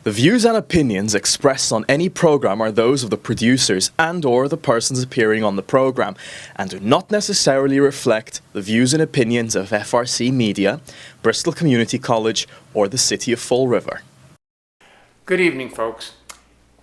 The views and opinions expressed on any program are those of the producers and/or the persons appearing on the program and do not necessarily reflect the views and opinions of FRC Media, Bristol Community College, or the City of Fall River. Good evening, folks,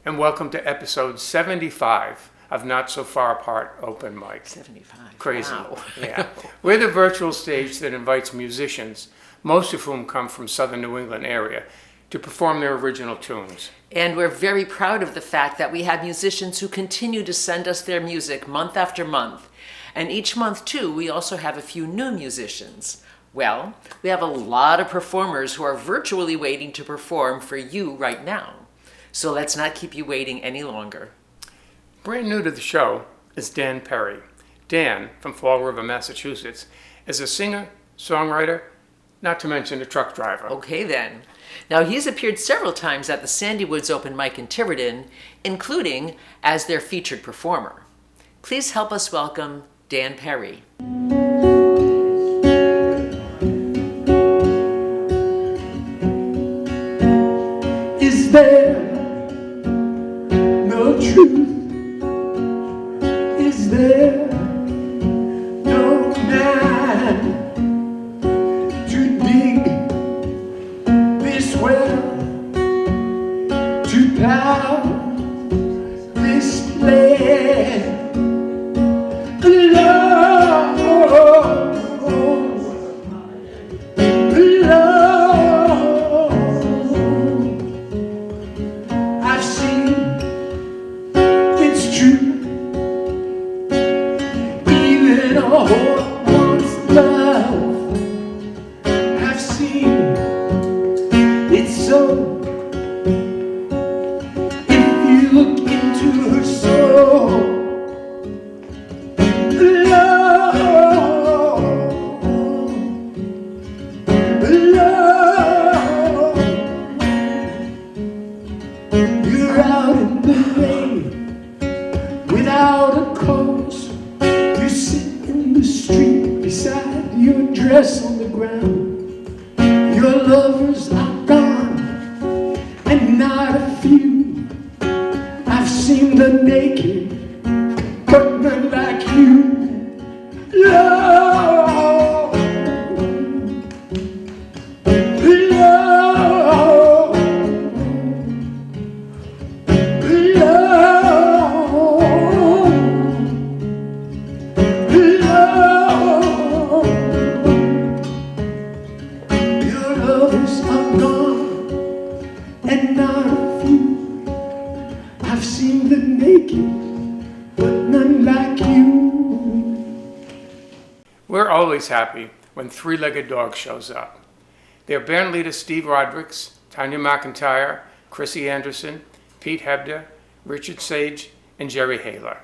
and welcome to episode 75 of Not So Far Apart Open Mic. 75. Crazy. Wow. Yeah. We're the virtual stage that invites musicians, most of whom come from southern New England area, to perform their original tunes. And we're very proud of the fact that we have musicians who continue to send us their music month after month. And each month, too, we also have a few new musicians. Well, we have a lot of performers who are virtually waiting to perform for you right now. So let's not keep you waiting any longer. Brand new to the show is Dan Perry. Dan, from Fall River, Massachusetts, is a singer, songwriter, not to mention a truck driver. Okay then. Now he's appeared several times at the Sandy Woods Open Mic in Tiverton, including as their featured performer. Please help us welcome Dan Perry. Is there no truth? Is there no man to dig this well, to plow this land? Love, love, I've seen it's true. Even a whore wants love. I've seen it's so. If you look into her soul, love, love. You're out in the rain without a cause. You sit in the street beside your dress on the ground. Your lovers are gone, and not a few. I've seen the naked, but none like you. Love, love, love. Your lovers are gone, and not a few. I've seen the naked, but none like you. We're always happy when Three-Legged Dog shows up. Their band leader Steve Rodricks, Tanya McIntyre, Chrissy Anderson, Pete Hebder, Richard Sage, and Jerry Haler.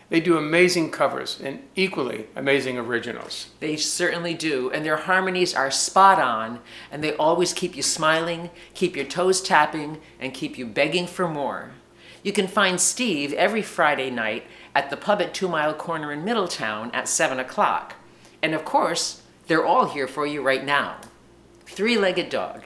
They do amazing covers and equally amazing originals. They certainly do, and their harmonies are spot on, and they always keep you smiling, keep your toes tapping, and keep you begging for more. You can find Steve every Friday night at the pub at 2 Mile Corner in Middletown at 7 o'clock. And of course, they're all here for you right now. Three-Legged Dog.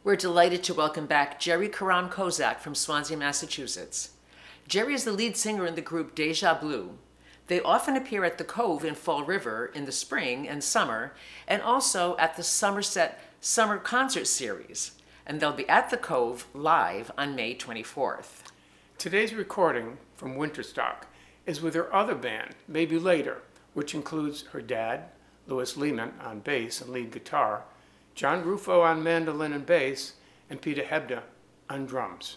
We're delighted to welcome back Jerry Karam Kozak from Swansea, Massachusetts. Jerry is the lead singer in the group Deja Blue. They often appear at the Cove in Fall River in the spring and summer, and also at the Somerset Summer Concert Series. And they'll be at the Cove live on May 24th. Today's recording from Winterstock is with her other band, Maybe Later, which includes her dad, Louis Lehman, on bass and lead guitar, John Rufo on mandolin and bass, and Peter Hebda on drums.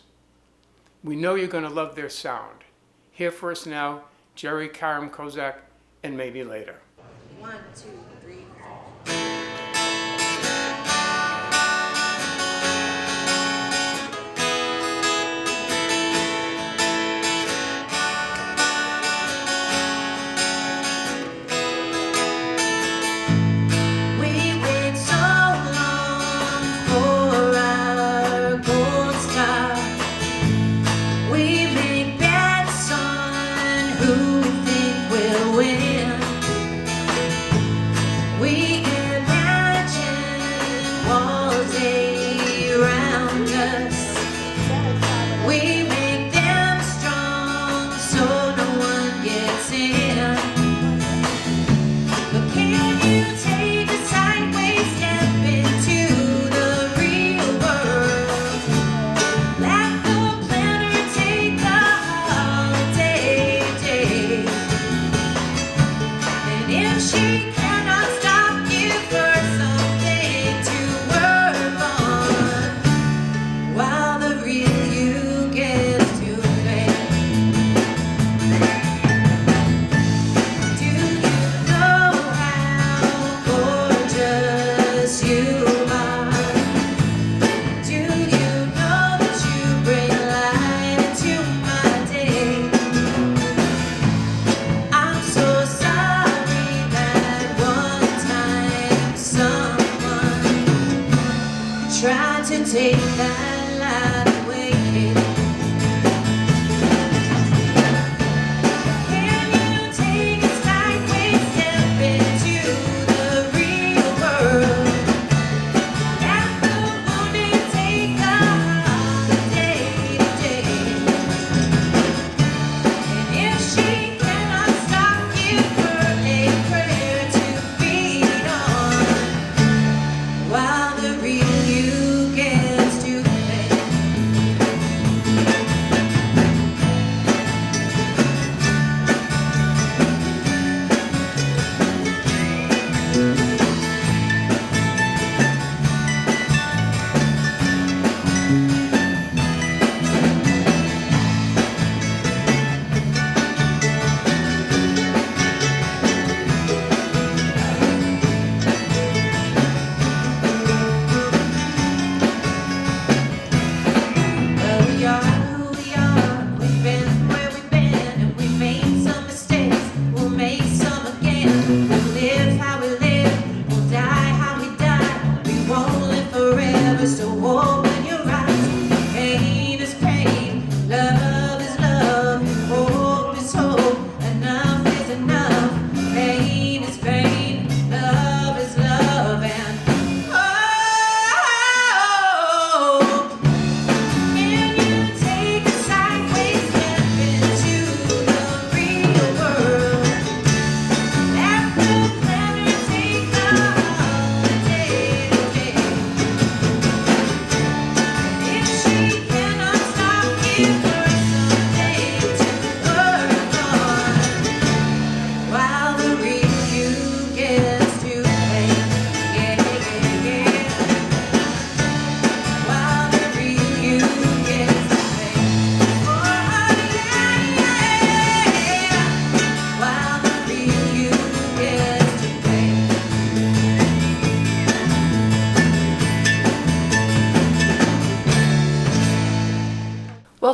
We know you're going to love their sound. Here for us now, Jerry Karam Kozak and Maybe Later. 1, 2, 3,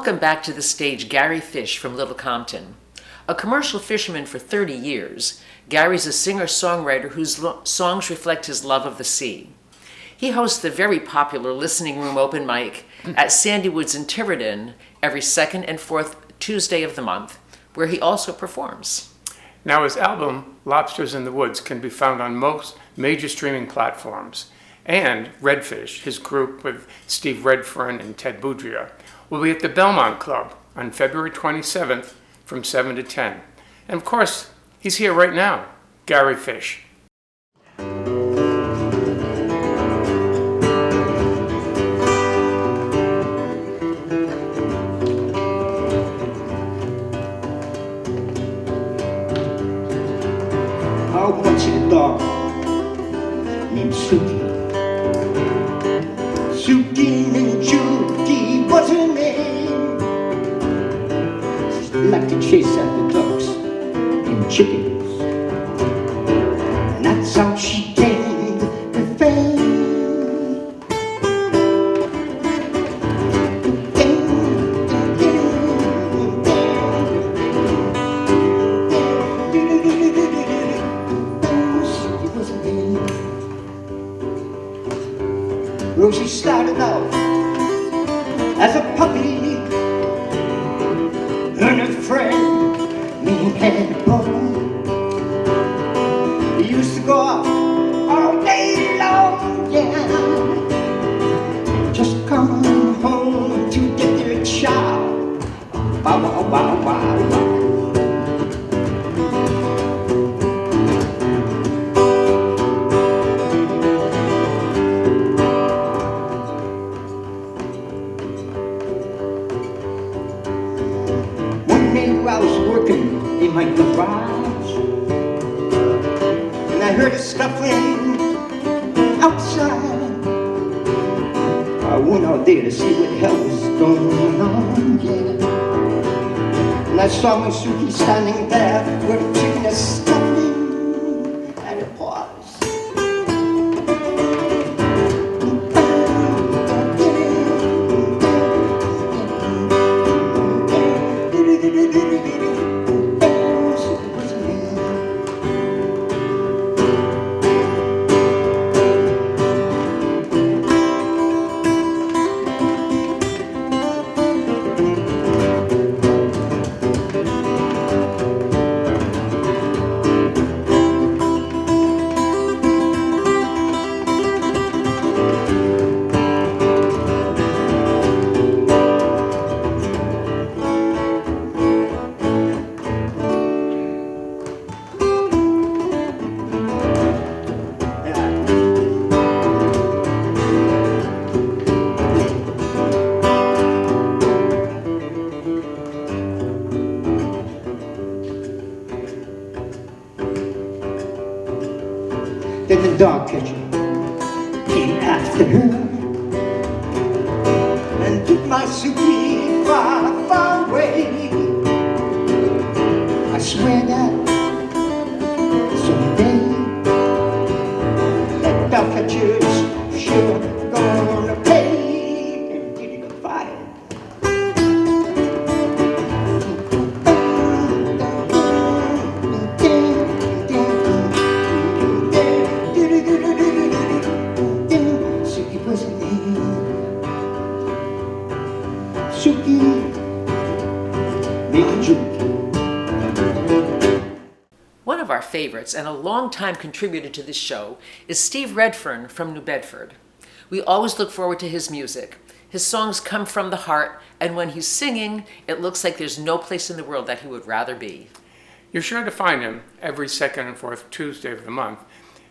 Welcome back to the stage Gary Fish from Little Compton. A commercial fisherman for 30 years, Gary's a singer-songwriter whose songs reflect his love of the sea. He hosts the very popular Listening Room open mic at Sandy Woods in Tiverton every second and fourth Tuesday of the month, where he also performs. Now his album, Lobsters in the Woods, can be found on most major streaming platforms, And Redfish, his group with Steve Redfern and Ted Boudria, will be at the Belmont Club on February 27th from 7 to 10. And of course, he's here right now, Gary Fish. I want you a dog named Suki. Suki and Juki was her name. She liked to chase after ducks and chickens, and that's how she gained her fame. Rosie started out as a puppy, and her friend named Hannibal. They used to go out all day long, yeah, just come home to get their chow. Wow, wow, wow, wow, wow. I was working in my garage, and I heard a scuffling outside. I went out there to see what the hell was going on, yeah. And I saw my Suki standing there with a chicken is scuffling at her paws. Then the dog catcher came after her and took my Suki far, far away. I swear that someday that dog catcher's sure gonna pay and get him fired. One of our favorites and a longtime contributor to this show is Steve Redfern from New Bedford. We always look forward to his music. His songs come from the heart, and when he's singing, it looks like there's no place in the world that he would rather be. You're sure to find him every second and fourth Tuesday of the month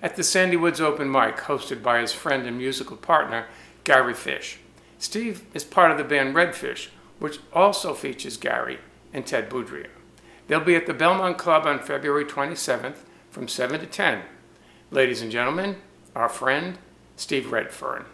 at the Sandy Woods Open Mic, hosted by his friend and musical partner, Gary Fish. Steve is part of the band Redfish, which also features Gary and Ted Boudria. They'll be at the Belmont Club on February 27th from 7 to 10. Ladies and gentlemen, our friend, Steve Redfern.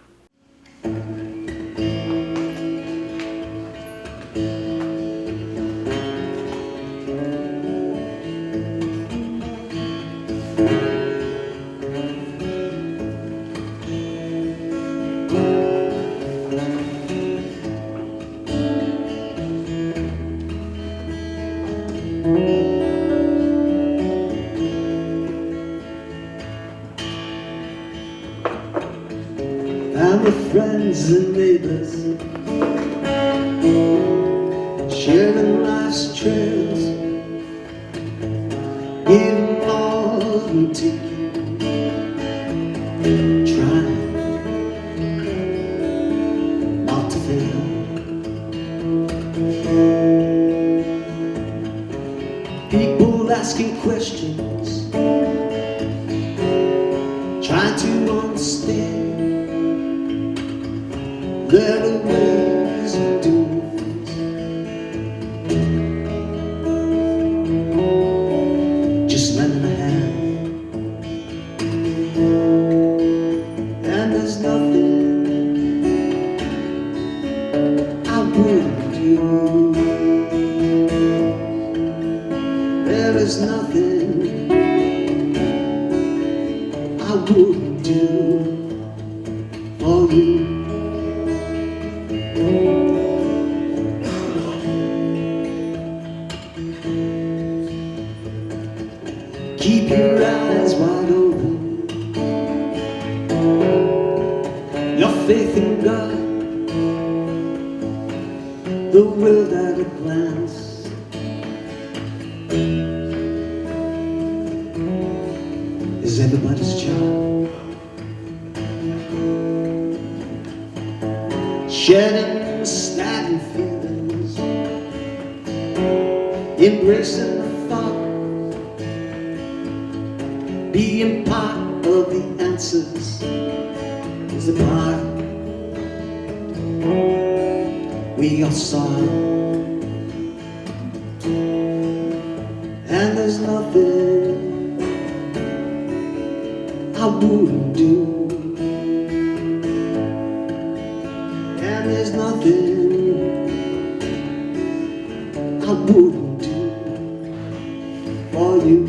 Our friends and neighbors, sharing life's trails, giving all we take, trying asking questions, trying to understand. There are ways of doing things, just lending a hand. And there's nothing I wouldn't do. There is nothing I wouldn't do for you. Keep your eyes wide open, your faith in God, the world at a glance. Is everybody's job. Shedding stagnant feelings, embracing the thought, being part of the answers is the part we all saw. And there's nothing I wouldn't do. And there's nothing I wouldn't do for you.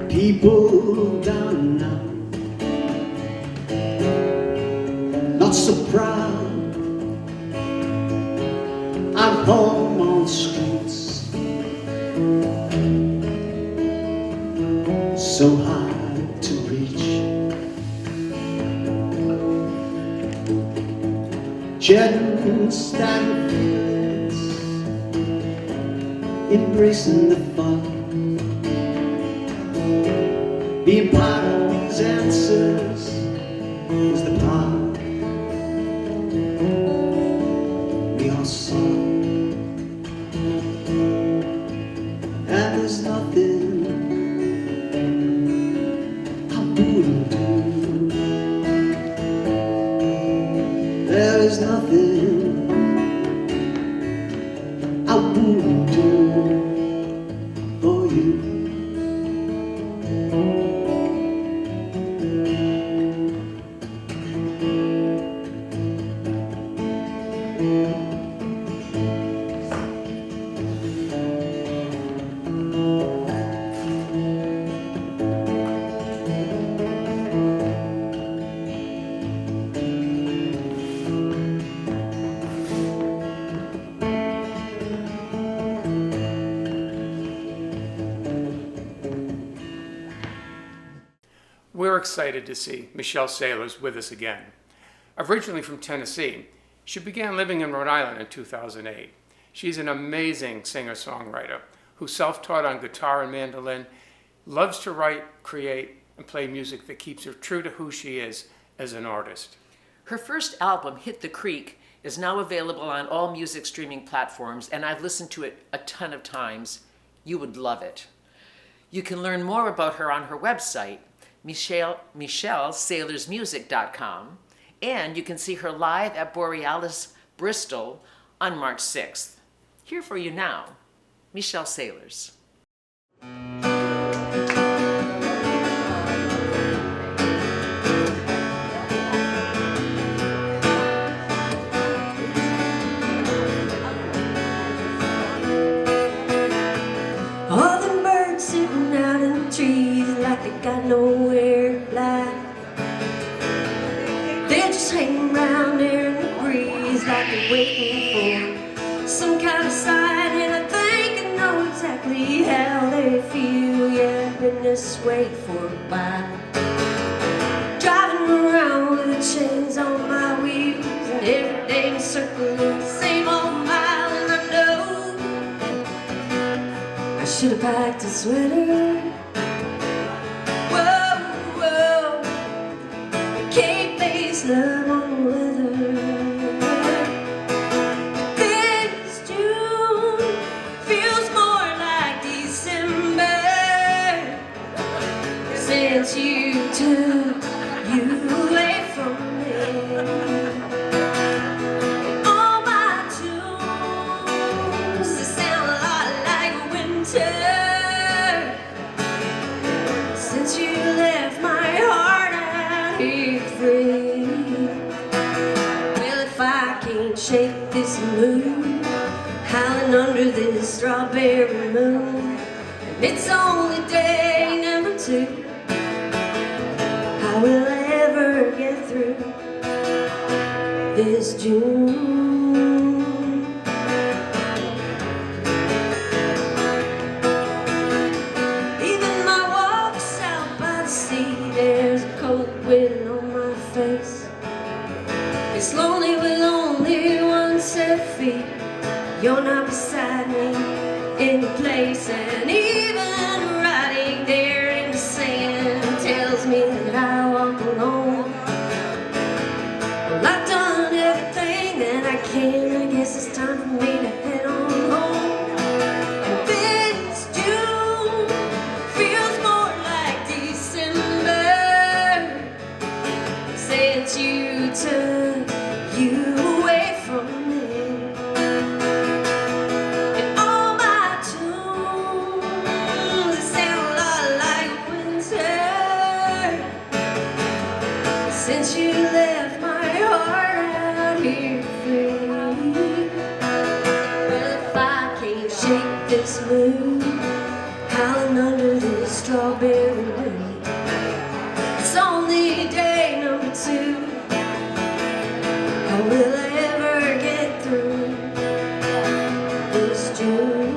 People down now, not so proud, at home on the streets, so hard to reach. Shedding stagnant feelings, embracing the thought, being part of these answers is the part we all saw. And there's nothing I wouldn't do. There is nothing I wouldn't do for you. We're excited to see Michelle Saylors with us again. Originally from Tennessee, she began living in Rhode Island in 2008. She's an amazing singer-songwriter who self-taught on guitar and mandolin, loves to write, create, and play music that keeps her true to who she is as an artist. Her first album, Hit the Creek, is now available on all music streaming platforms, and I've listened to it a ton of times. You would love it. You can learn more about her on her website, michellesaylorsmusic.com, and you can see her live at Borealis, Bristol on March 6th. Here for you now, Michelle Saylors. All them birds sitting out in the trees like they got nowhere to fly. They're just hanging around there in the breeze like they're waiting for some kind of sign. And I think I know exactly how they feel. this way for a while. Driving around with the chains on my wheels, and every day I'm circling the same old mile. And I know I should have packed a sweater. Whoa, whoa, cape base love on the weather. This June feels more like December since you took you away from me. All my tunes, they sound a lot like winter since you left my heart out here free. Well, if I can't shake this mood, howling under this strawberry moon, and it's only day number 2, how will I ever get through this June? Even my walks out by the sea, there's a cold wind on my face. It's lonely with only one set of feet. You're not beside me in the place, and even writing there in the sand tells me that I walk alone. Well, I've done everything that I can. I guess it's time for me to head on home. And this June feels more like December since you took you away from me. And all my tunes, they sound a lot like winter since you left my heart out here free. Well, if I can't shake this mood, howling under this strawberry moon, it's only day number 2. How will I ever get through this June?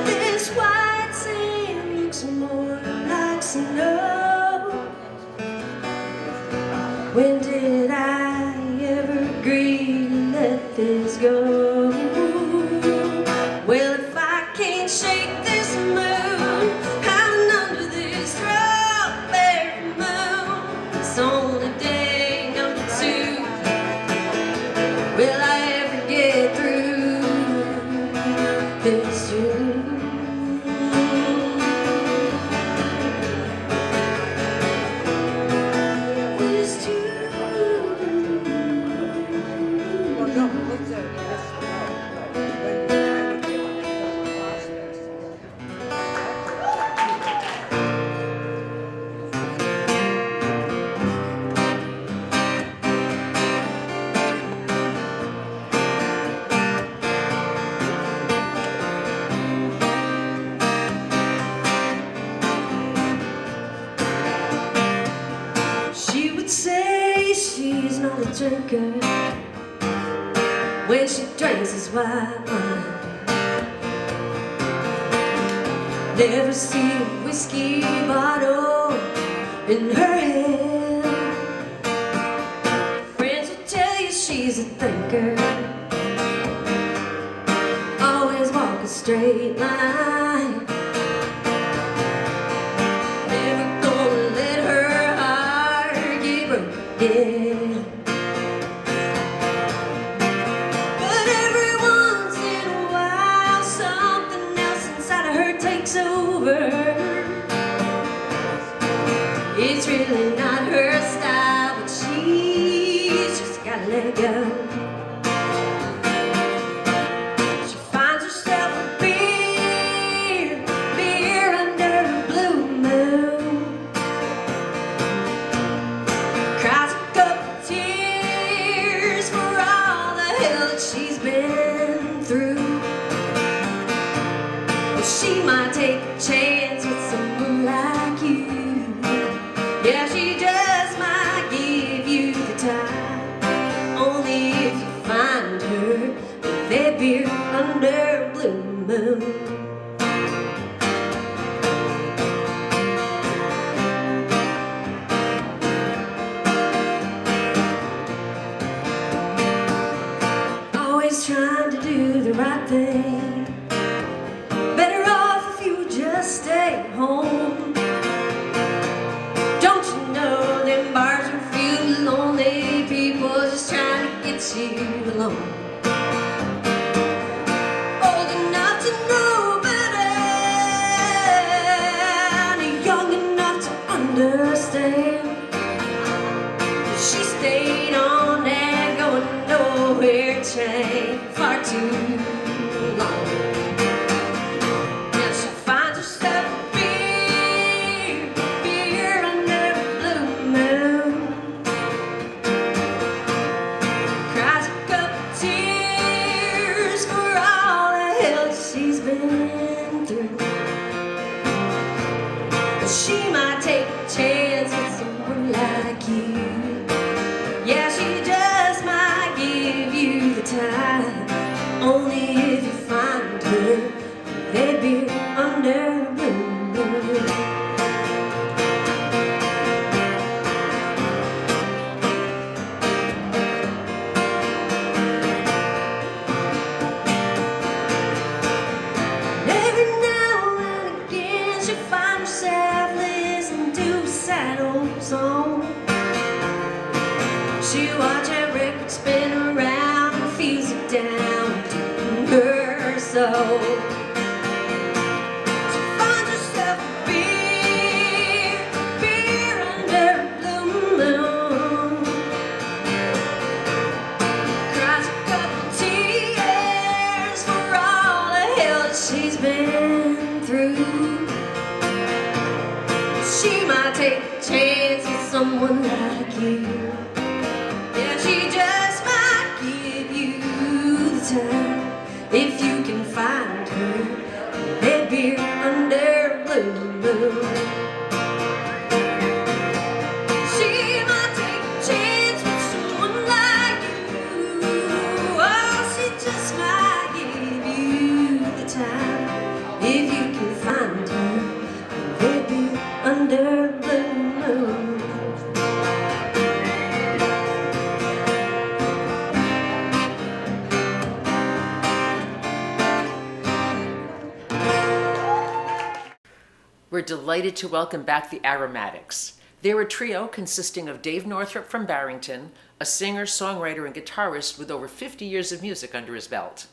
This white sand looks more like snow. When did I ever agree to let this go? Well, if I can't shake this moon, howling under this strawberry moon, it's only day number 2. Will I ever get through this June? This June. She would say she's not a drinker. When she drinks is white wine. Never see a whiskey bottle in her hand. Friends will tell you she's a thinker, always walk a straight line. Never gonna let her heart get broken. But every once in a while, something else inside of her takes over. It's really not her style, but she's just gotta let it go. She finds herself a beer under a blue moon. Cries a couple tears for all the hell that she's been through. Well, she might take a chance with someone like you. Yeah, she does. under a blue moon. Always trying to do the right thing. Better off if you just stay home. Don't you know them bars are filled with lonely people just trying to get you alone. Old enough to know better, and young enough to understand. She stayed on there going nowhere, train far too long. Now she finds herself a beer under a blue moon. Cries a couple tears for all the hell she's been through. She might take a chance with someone like you. Yeah, she just might give you the time. Only if you find her, they'd be under a blue moon. Every now and again she finds herself listening to a sad old song. She watch that record spin around and feels it down to her soul. She finds herself a beer under a blue moon. Cries a couple tears for all the hell that she's been through. She might take a chance with someone like you. Yeah, she just might give you the time. If you can find her, they'd be under a blue moon. She might take a chance with someone like you. Oh, she just might give you the time. If you can find her, they'd be under a blue moon. We're delighted to welcome back the Aromatics. They're a trio consisting of Dave Northrup from Barrington, a singer, songwriter, and guitarist with over 50 years of music under his belt.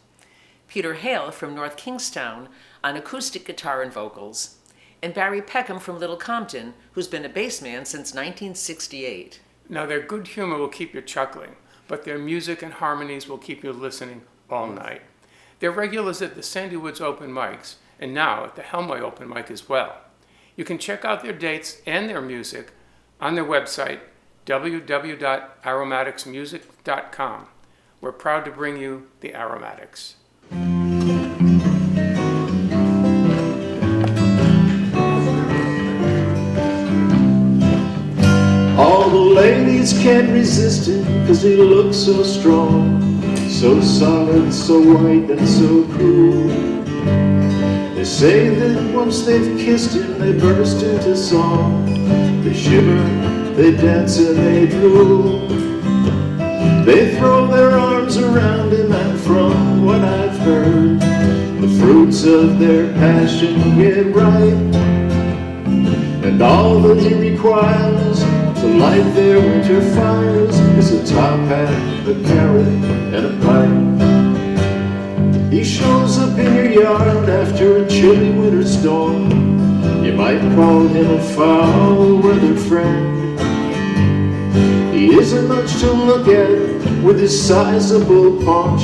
Peter Hale from North Kingstown on acoustic guitar and vocals, and Barry Peckham from Little Compton, who's been a bassman since 1968. Now, their good humor will keep you chuckling, but their music and harmonies will keep you listening all night. They're regulars at the Sandy Woods open mics, and now at the Helmway open mic as well. You can check out their dates and their music on their website, www.aromaticsmusic.com. We're proud to bring you the Aromatics. All the ladies can't resist him, 'cause he looks so strong, so solid, so white, and so cool. They say that once they've kissed him, they burst into song. They shiver, they dance, and they drool. They throw their arms around him, and from what I've heard, the fruits of their passion get ripe. And all that he requires to light their winter fires is a top hat, a carrot, and a pipe. He shows up in your yard after a chilly winter storm. You might call him a foul-weather friend. He isn't much to look at with his sizable paunch,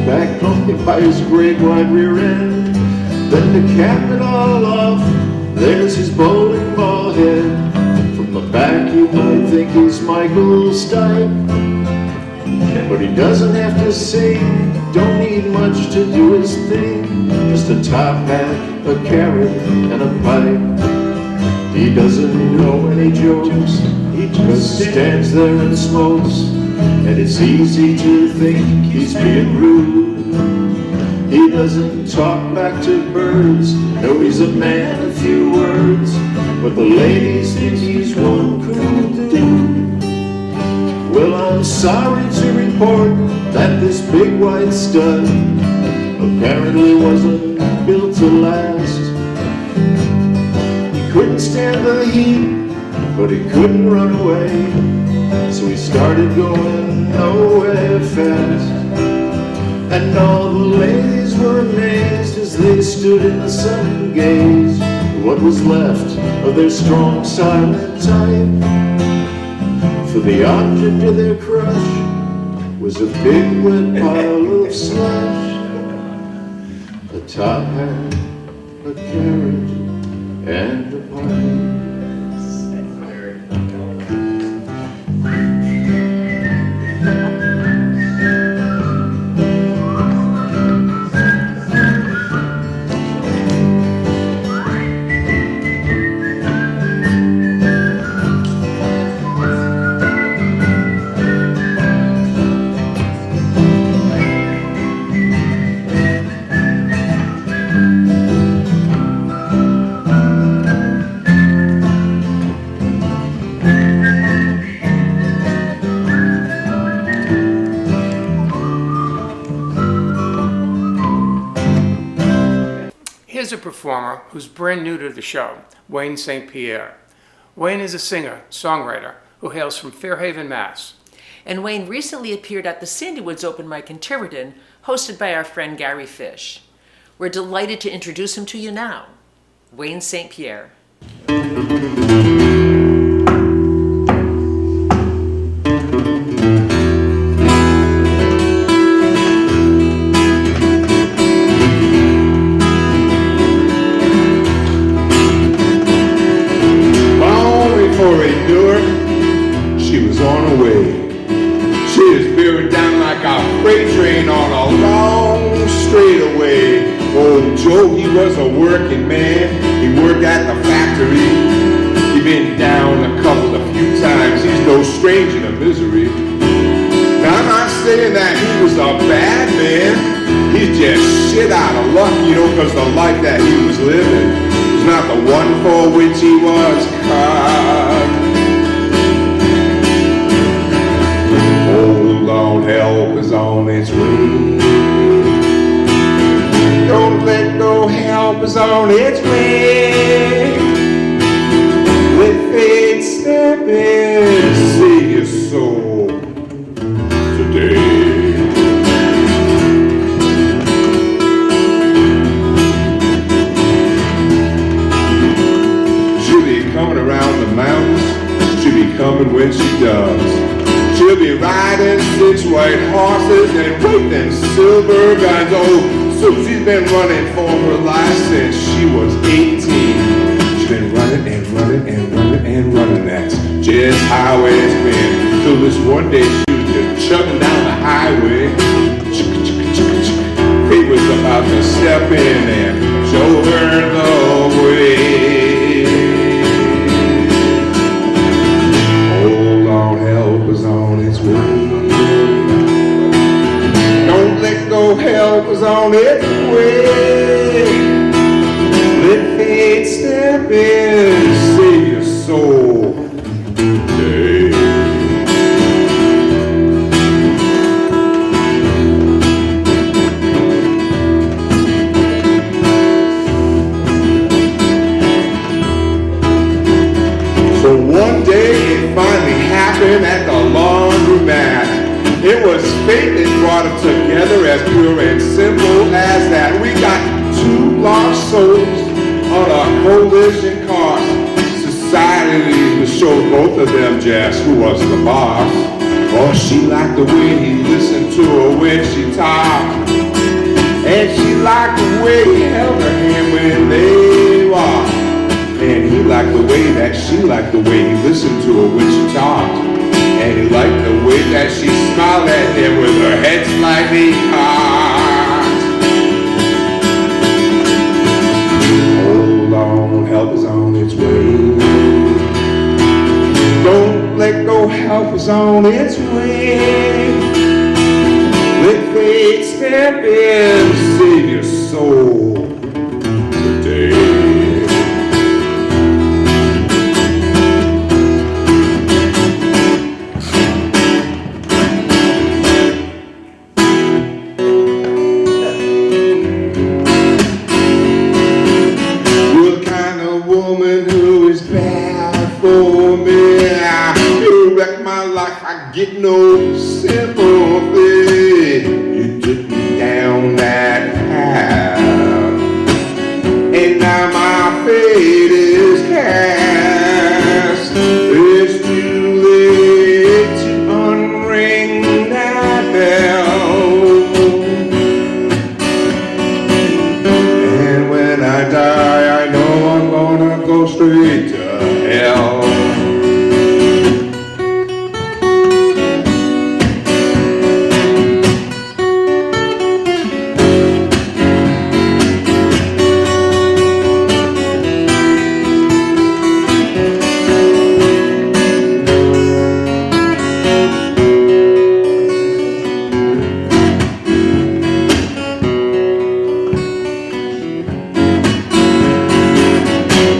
backed only by his great wide rear end. Then to cap it all off, there's his bowling ball head. From the back you might think he's Michael Stipe, but he doesn't have to sing, don't need much to do his thing. Just a top hat, a carrot, and a pipe. He doesn't know any jokes, he just stands there and smokes. And it's easy to think he's being rude, doesn't talk back to birds. No, he's a man of few words, but the ladies think he's one cool dude. Well, I'm sorry to report that this big white stud apparently wasn't built to last. He couldn't stand the heat, but he couldn't run away, so he started going nowhere fast. And all the ladies were amazed as they stood in the sun and gazed at what was left of their strong silent type. For the object of their crush was a big wet pile of slush, a top hat, a carrot, and a pipe. Here's a performer who's brand new to the show, Wayne St. Pierre. Wayne is a singer, songwriter, who hails from Fairhaven, Mass. And Wayne recently appeared at the Sandy Woods Open Mic in Tiverton, hosted by our friend Gary Fish. We're delighted to introduce him to you now. Wayne St. Pierre. She was on her way. She was bearing down like a freight train on a long straightaway. Old Joe, he was a working man. He worked at the factory. He been down a few times. He's no stranger to misery. Now I'm not saying that he was a bad man. He's just shit out of luck, you know, because the life that he was living was not the one for which he was cut. Hold on, help is on its way. Don't let go, help is on its way. Let fate step in, save your soul today. She'll be coming around the mountains, she'll be coming when she does. She'll be riding 6 white horses and waving silver guns. Oh, Susie's been running for her life since she was 18. She's been running and running and running and running. That's just how it's been. Till this one day she was just chugging down the highway. Fate was about to step in and show her the way. Help is on its way. Don't let go, help is on its way. Let fate step in, save your soul today. So one day it finally happened at the laundromat. It was fate that brought them together, as pure and simple as that. We got 2 lost souls on a collision course. Society showed both of them just who was the boss. Oh, she liked the way he listened to her when she talked, and she liked the way he held her hand when they walked. And he liked the way that she liked the way he listened to her when she talked. And he liked the way that she smiled at him with her head slightly cocked. Hold on, help is on its way. Don't let go, help is on its way. Let fate stay step in, save your soul today. You're the kind of woman who is bad for me. You wreck my life, I get no sympathy. You took me down that path, and now my fate is cast. It's too late to unring that bell. And when I die, I know I'm gonna go straight to hell.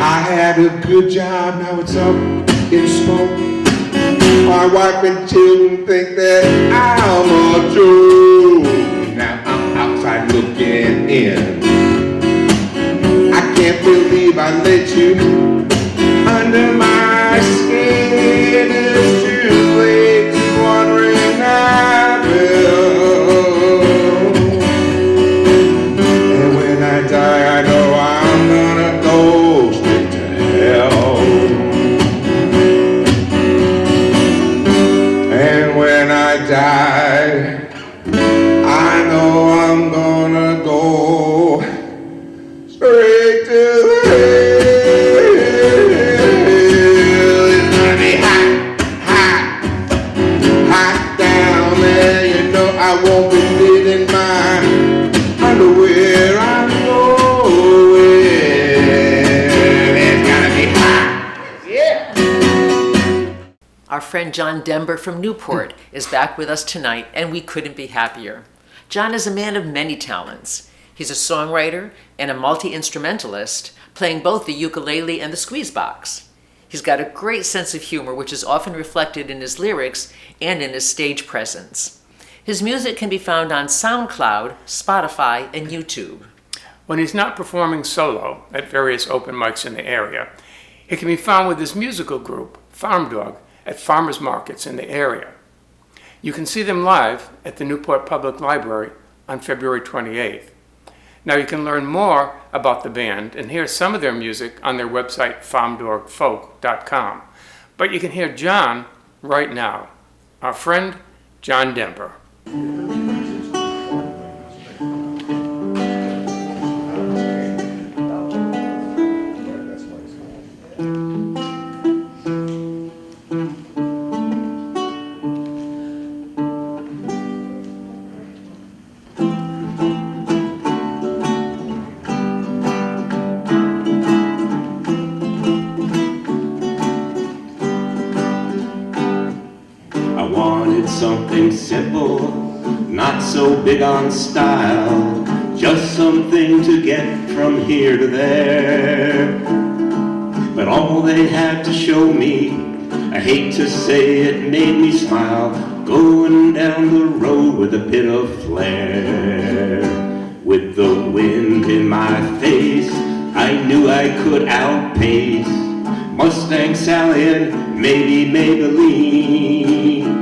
I had a good job, now it's up in smoke. My wife and children think that I'm a joke. Now I'm outside looking in. I can't believe I let you under my skin. It's too late to unring that bell. And when I die, I know I'm gonna go straight to hell. And when I die, I know I'm gonna go straight to hell. It's gonna be hot, hot, hot down there. You know I won't be leaving my underwear. I'm going. It's gonna be hot. Yeah. Our friend John Denver from Newport is back with us tonight, and we couldn't be happier. John is a man of many talents. He's a songwriter and a multi-instrumentalist, playing both the ukulele and the squeeze box. He's got a great sense of humor, which is often reflected in his lyrics and in his stage presence. His music can be found on SoundCloud, Spotify, and YouTube. When he's not performing solo at various open mics in the area, he can be found with his musical group, Farm Dog, at farmers markets in the area. You can see them live at the Newport Public Library on February 28th. Now you can learn more about the band and hear some of their music on their website, farmdogfolk.com. But you can hear John right now, our friend John Denver. I wanted something simple, not so big on style, just something to get from here to there. But all they had to show me, I hate to say it, made me smile, going down the road with a bit of flair. With the wind in my face, I knew I could outpace Mustang Sally and maybe Maybelline.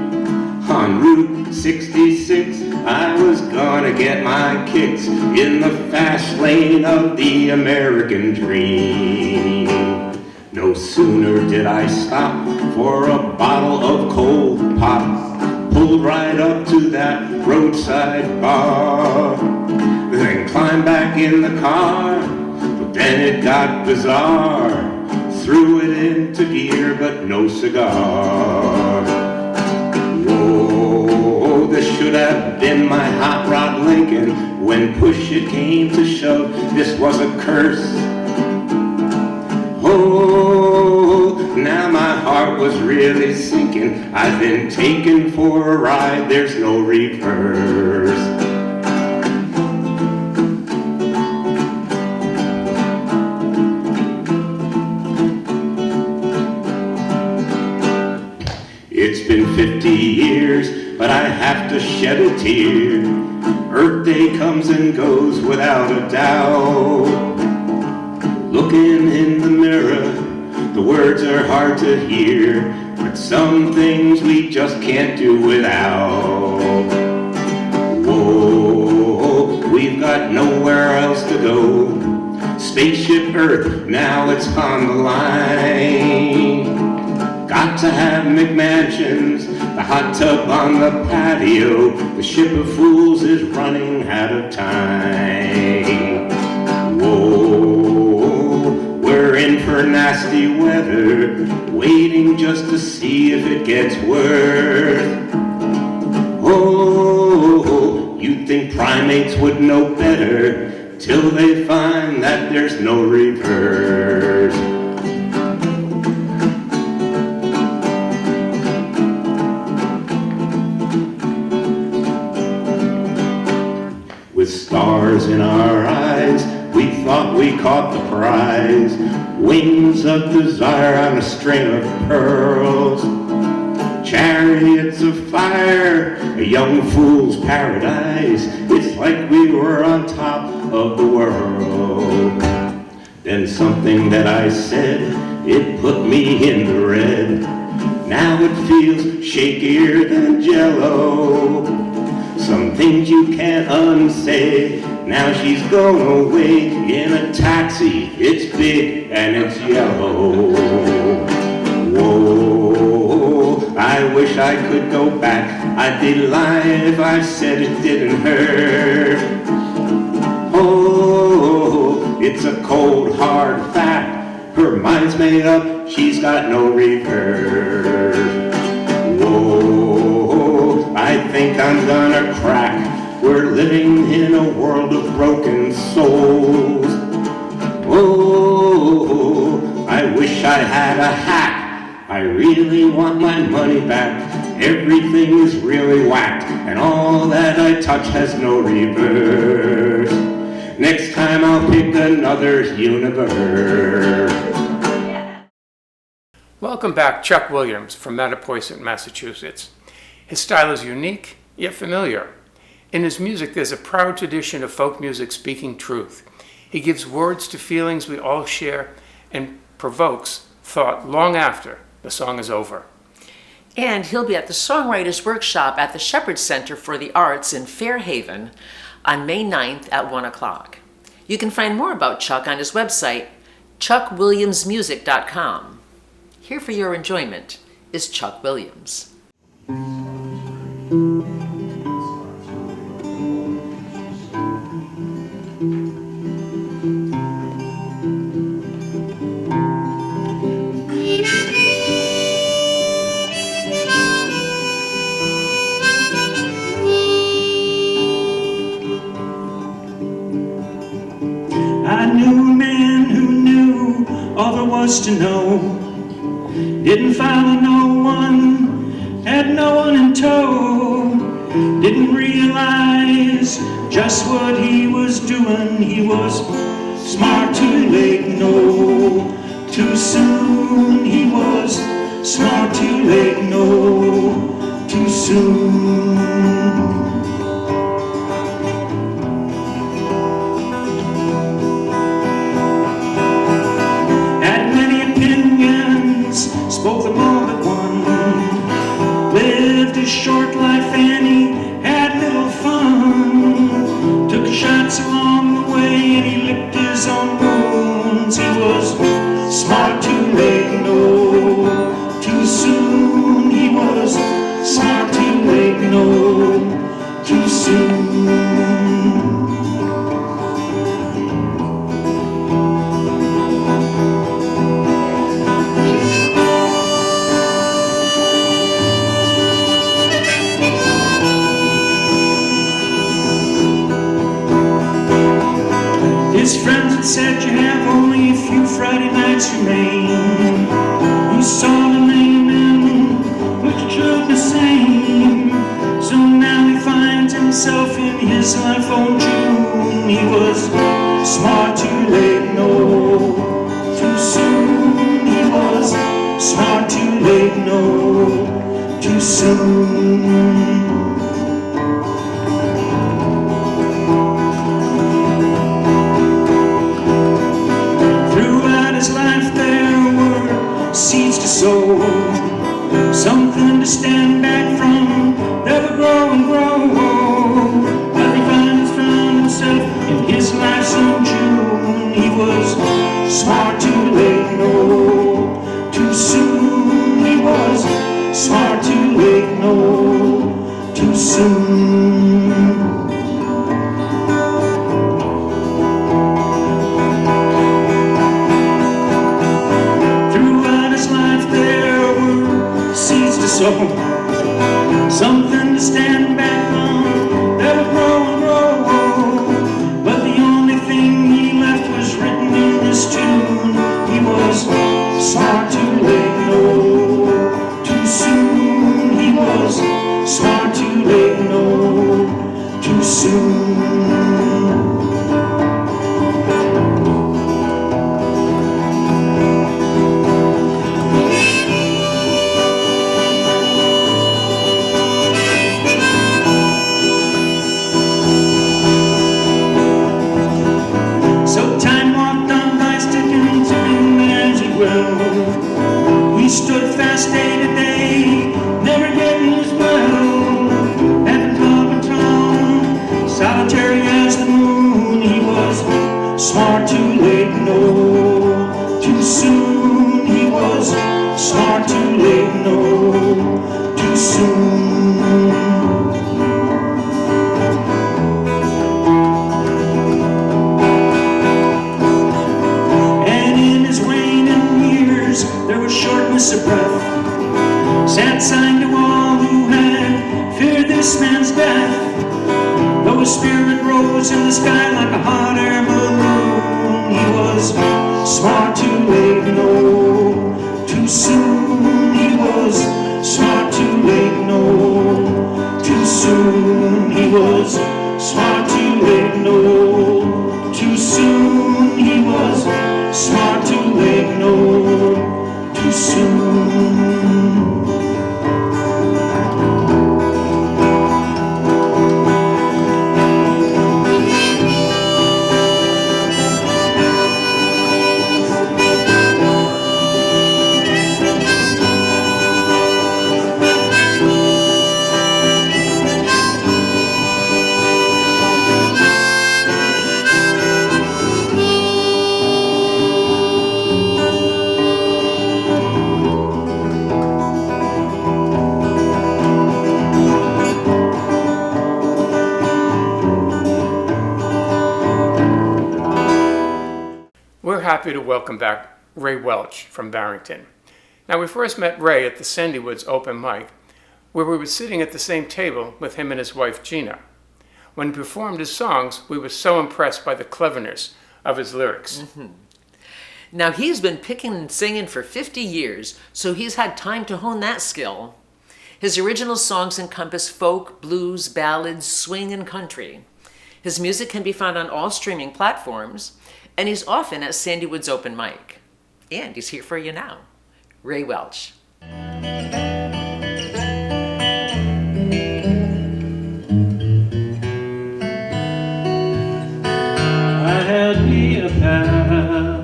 On Route 66, I was gonna get my kicks in the fast lane of the American dream. No sooner did I stop for a bottle of cold pop, pulled right up to that roadside bar, then climbed back in the car, but then it got bizarre. Threw it into gear, but no cigar. Whoa, this should have been my hot rod Lincoln. When push it came to shove, this was a curse. Oh, now my heart was really sinking. I've been taken for a ride, there's no reverse. have to shed a tear. Earth Day comes and goes without a doubt. Looking in the mirror, the words are hard to hear, but some things we just can't do without. Whoa, we've got nowhere else to go. Spaceship Earth, now it's on the line. Got to have McMansions, the hot tub on the patio. The ship of fools is running out of time. Whoa, we're in for nasty weather, waiting just to see if it gets worse. Oh, you'd think primates would know better, till they find that there's no reverse. With stars in our eyes, we thought we caught the prize. Wings of desire on a string of pearls. Chariots of fire, a young fool's paradise. It's like we were on top of the world. Then something that I said, it put me in the red. Now it feels shakier than Jell-O. Some things you can't unsay. Now she's gone away in a taxi. It's big and it's yellow. Whoa, I wish I could go back. I'd be lying if I said it didn't hurt. Oh, it's a cold, hard fact. Her mind's made up, she's got no reverse. Whoa, I think I'm gonna crack. We're living in a world of broken souls. Oh, I wish I had a hack. I really want my money back. Everything is really whacked, and all that I touch has no reverse. Next time I'll pick another universe. Welcome back, Chuck Williams from Mattapoisett, Massachusetts. His style is unique, yet familiar. In his music, there's a proud tradition of folk music speaking truth. He gives words to feelings we all share and provokes thought long after the song is over. And he'll be at the Songwriters Workshop at the Shepherd Center for the Arts in Fairhaven on May 9th at 1 o'clock. You can find more about Chuck on his website, chuckwilliamsmusic.com. Here for your enjoyment is Chuck Williams. I knew a man who knew all there was to know. Didn't follow no one, had no one in tow. Didn't realize just what he was doing. He was smart too late, no, too soon. He was smart too late, no, too soon. Spoke them all but one. Lived a short life and he had little fun. Took shots along the way and he licked his own wounds. He was smart too late, no, too soon. He was smart too late, no, too soon. His friends had said you have only a few Friday nights remain. He saw the name in which should the same. So now he finds himself in his life on June. He was smart too late, no, too soon. He was smart too late, no, too soon. was smart too late, no, too soon. He was smart too late, no, too soon. Throughout his life there were seeds to sow, something to stand back on that would grow and grow. But the only thing he left was written in this tune. He was smart too late, no, too soon. He was smart too late, no, too soon. So time walked on by, sticking to him as he grew. He stood fast day to day, never getting his will. Having club and tone, solitary as the moon. He was smart too late, no, too soon. He was smart too late, no, too soon. There was shortness of breath, sad sign to all who had feared this man's death. Though his spirit rose in the sky like a hot air balloon, he was smart too late, no, too soon. He was smart too late, no, too soon. He was smart too late, no, too soon. He was smart too late, no, too soon. We're happy to welcome back Ray Welch from Barrington. Now, we first met Ray at the Sandywoods open mic, where we were sitting at the same table with him and his wife Gina. When he performed his songs, we were so impressed by the cleverness of his lyrics. Now, he's been picking and singing for 50 years, so he's had time to hone that skill. His original songs encompass folk, blues, ballads, swing, and country. His music can be found on all streaming platforms, and he's often at Sandywoods open mic. And he's here for you now, Ray Welch. I had me a pal,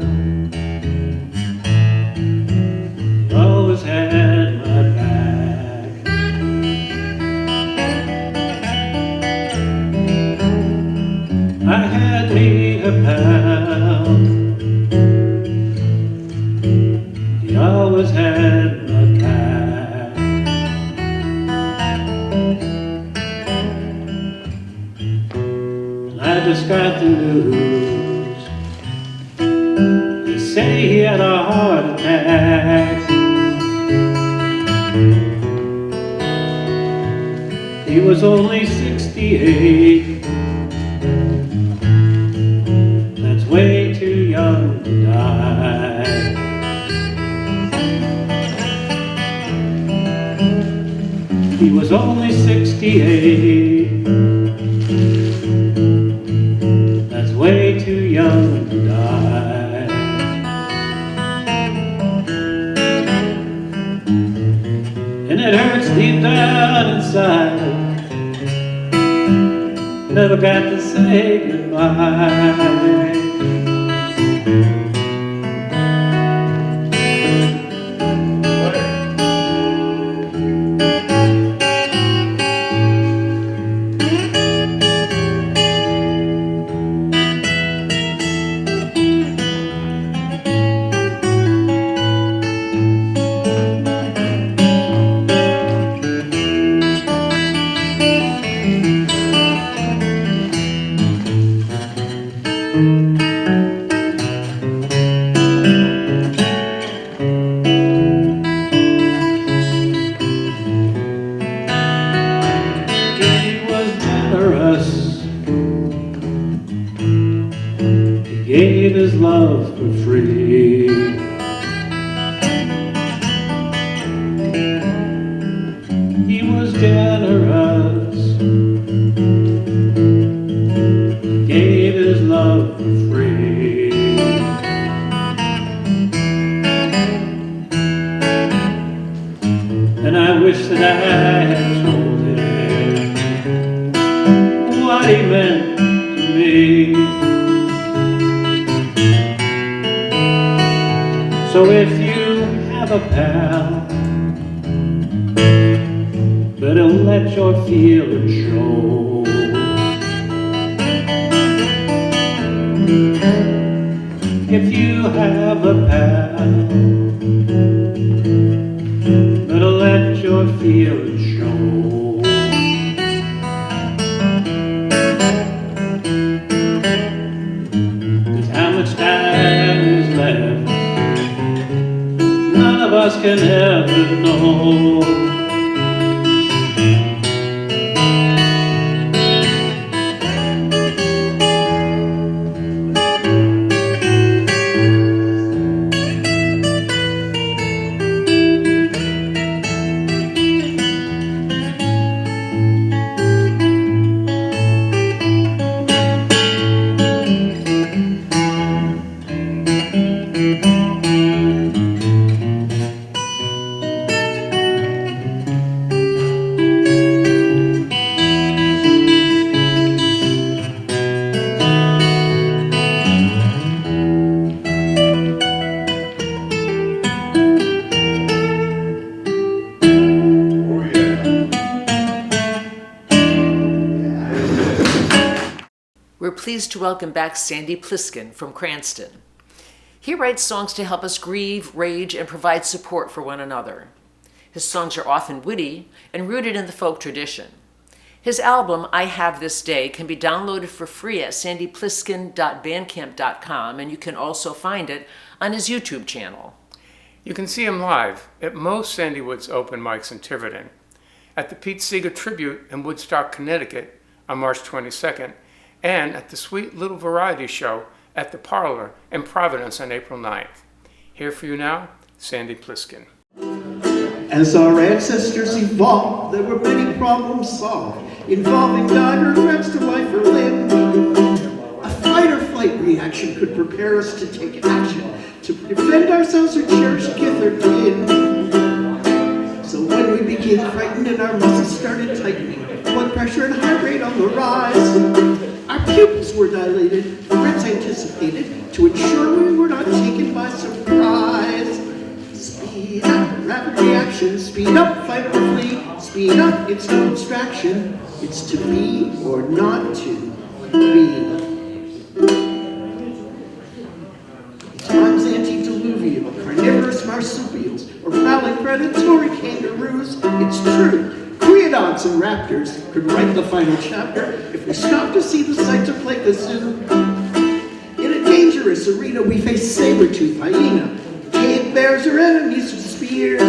he always had my back. I had me a pal, he always had my back. I just got the news, they say he had a heart attack. He was only 68, that's way too young to die. He was only 68, that's way too young to die. And it hurts deep down inside, never got to say goodbye. He was generous. He gave his love for free. He was generous. Gave his love for free. And I wish that I had told him what he meant to me. So if you have a pal, better let your feelings show. If you have a pal, better let your feelings show. Cause how much time is left, none of us can ever know. We're pleased to welcome back Sandy Pliskin from Cranston. He writes songs to help us grieve, rage, and provide support for one another. His songs are often witty and rooted in the folk tradition. His album, I Have This Day, can be downloaded for free at sandypliskin.bandcamp.com, and you can also find it on his YouTube channel. You can see him live at most Sandy Woods open mics in Tiverton, at the Pete Siegal Tribute in Woodstock, Connecticut on March 22nd, and at the Sweet Little Variety Show at the Parlor in Providence on April 9th. Here for you now, Sandy Pliskin. As our ancestors evolved, there were many problems solved, involving dire threats to life or limb. A fight or flight reaction could prepare us to take action, to defend ourselves or cherish kith or kin. So when we became frightened and our muscles started tightening, blood pressure and heart rate on the rise, our pupils were dilated, threats anticipated, to ensure we were not taken by surprise. Speed up, rapid reaction, speed up, fight or flee, speed up, it's no distraction, it's to be or not to be. Times antediluvial, carnivorous marsupials, or prowling predatory kangaroos, it's true. Creodonts and raptors could write the final chapter if we stopped to see the sights or play the zoo. In a dangerous arena, we face saber-toothed hyena. Cave bears are enemies with spears.